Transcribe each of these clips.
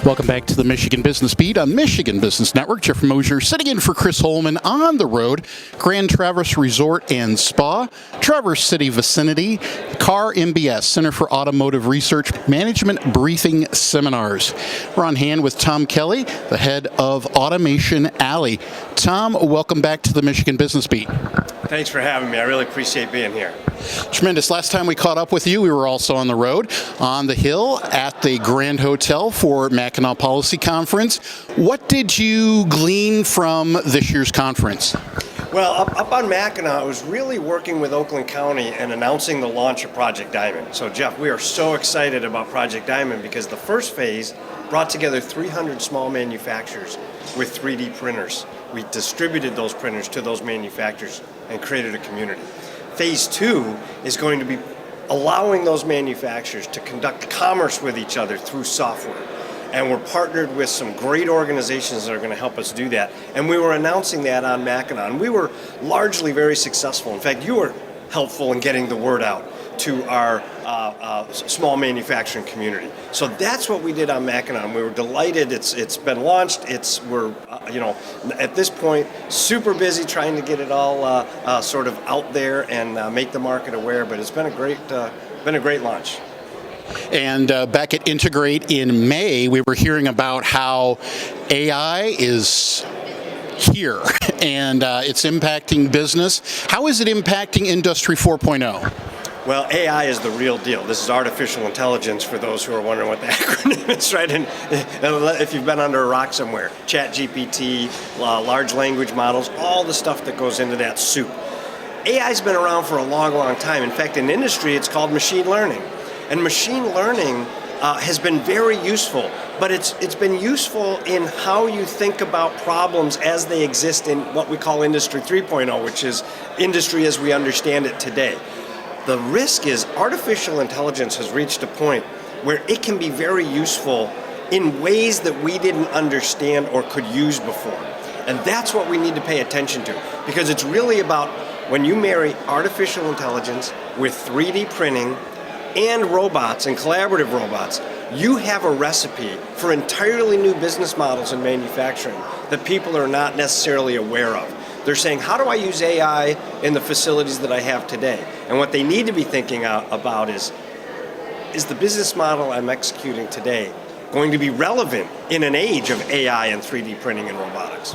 Welcome back to the Michigan Business Beat on Michigan Business Network. Jeff Mosher sitting in for Chris Holman on the road. Grand Traverse Resort and Spa, Traverse City vicinity, CAR MBS, Center for Automotive Research, Management Briefing Seminars. We're on hand with Tom Kelly, the head of Automation Alley. Tom, welcome back to the Michigan Business Beat. Thanks for having me. I really appreciate being here. Tremendous. Last time we caught up with you, we were also on the road, on the hill at the Grand Hotel for Mackinac Policy Conference. What did you glean from this year's conference? Well, up on Mackinac, I was really working with Oakland County and announcing the launch of Project Diamond. So, Jeff, we are so excited about Project Diamond because the first phase brought together 300 small manufacturers with 3D printers. We distributed those printers to those manufacturers and created a community. Phase 2 is going to be allowing those manufacturers to conduct commerce with each other through software. And we're partnered with some great organizations that are going to help us do that. And we were announcing that on Mackinac. And we were largely very successful. In fact, you were helpful in getting the word out to our small manufacturing community. So that's what we did on Mackinac. We were delighted. It's been launched. We're at this point super busy trying to get it all sort of out there and make the market aware. But it's been a great launch. And back at Integrate in May, we were hearing about how AI is here and it's impacting business. How is it impacting Industry 4.0? Well, AI is the real deal. This is artificial intelligence for those who are wondering what the acronym is, right? And if you've been under a rock somewhere, ChatGPT, large language models, all the stuff that goes into that soup. AI's been around for a long, long time. In fact, in industry, it's called machine learning. And machine learning has been very useful, but it's been useful in how you think about problems as they exist in what we call Industry 3.0, which is industry as we understand it today. The risk is artificial intelligence has reached a point where it can be very useful in ways that we didn't understand or could use before. And that's what we need to pay attention to, because it's really about when you marry artificial intelligence with 3D printing and robots and collaborative robots, you have a recipe for entirely new business models in manufacturing that people are not necessarily aware of. They're saying, how do I use AI in the facilities that I have today? And what they need to be thinking about is the business model I'm executing today going to be relevant in an age of AI and 3D printing and robotics?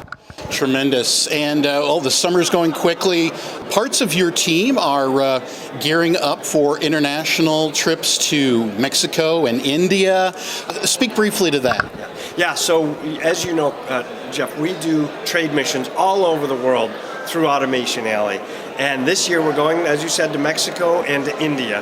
Tremendous. And the summer's going quickly. Parts of your team are gearing up for international trips to Mexico and India. Speak briefly to that. Yeah, so as you know, Jeff, we do trade missions all over the world through Automation Alley. And this year we're going, as you said, to Mexico and to India.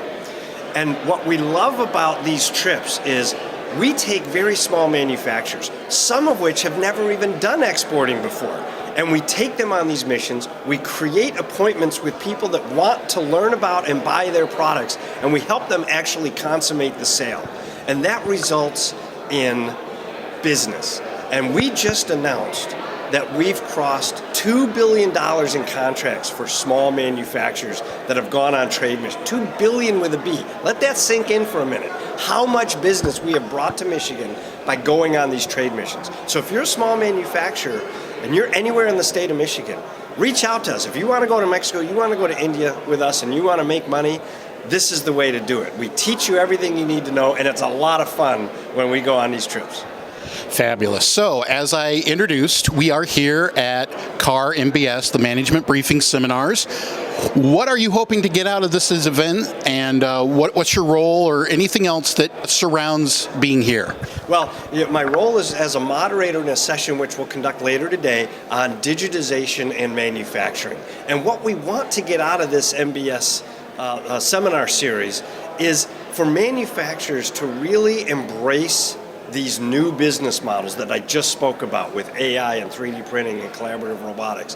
And what we love about these trips is we take very small manufacturers, some of which have never even done exporting before. And we take them on these missions, we create appointments with people that want to learn about and buy their products, and we help them actually consummate the sale. And that results in business. And we just announced that we've crossed $2 billion in contracts for small manufacturers that have gone on trade missions. $2 billion with a B. Let that sink in for a minute. How much business we have brought to Michigan by going on these trade missions. So if you're a small manufacturer and you're anywhere in the state of Michigan, reach out to us. If you want to go to Mexico, you want to go to India with us, and you want to make money, this is the way to do it. We teach you everything you need to know, and it's a lot of fun when we go on these trips. Fabulous. So, as I introduced, we are here at CAR MBS, the Management Briefing Seminars. What are you hoping to get out of this event, and what's your role or anything else that surrounds being here? Well, my role is as a moderator in a session which we'll conduct later today on digitization and manufacturing. And what we want to get out of this MBS seminar series is for manufacturers to really embrace these new business models that I just spoke about with AI and 3D printing and collaborative robotics.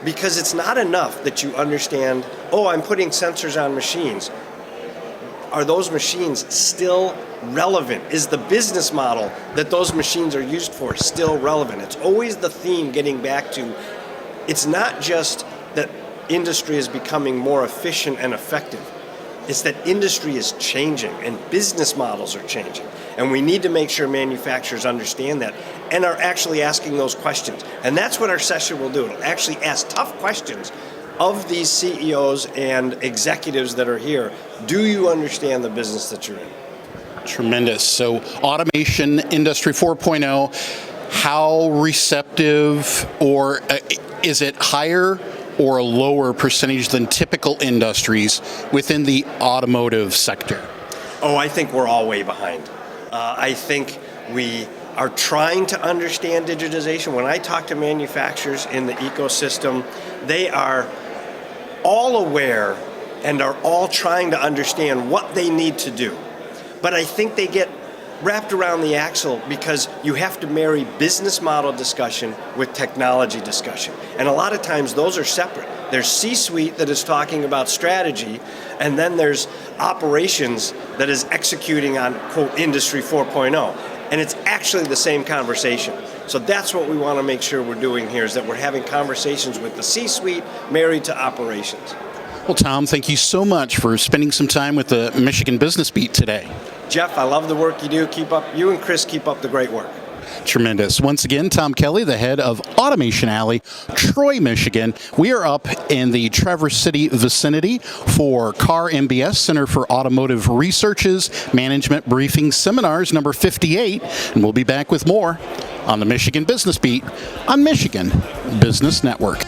Because it's not enough that you understand, oh, I'm putting sensors on machines. Are those machines still relevant? Is the business model that those machines are used for still relevant? It's always the theme getting back to, it's not just that industry is becoming more efficient and effective. It's that industry is changing and business models are changing. And we need to make sure manufacturers understand that and are actually asking those questions. And that's what our session will do. It'll actually ask tough questions of these CEOs and executives that are here. Do you understand the business that you're in? Tremendous. So automation, Industry 4.0, how receptive, or is it higher or a lower percentage than typical industries within the automotive sector? Oh, I think we're all way behind. I think we are trying to understand digitization. When I talk to manufacturers in the ecosystem, they are all aware and are all trying to understand what they need to do. But I think they get wrapped around the axle because you have to marry business model discussion with technology discussion. And a lot of times those are separate. There's C-suite that is talking about strategy, and then there's operations that is executing on, quote, Industry 4.0. And it's actually the same conversation. So that's what we want to make sure we're doing here, is that we're having conversations with the C-suite married to operations. Well, Tom, thank you so much for spending some time with the Michigan Business Beat today. Jeff, I love the work you do. You and Chris keep up the great work. Tremendous. Once again, Tom Kelly, the head of Automation Alley, Troy, Michigan. We are up in the Traverse City vicinity for CAR MBS, Center for Automotive Research's Management Briefing Seminars, number 58. And we'll be back with more on the Michigan Business Beat on Michigan Business Network.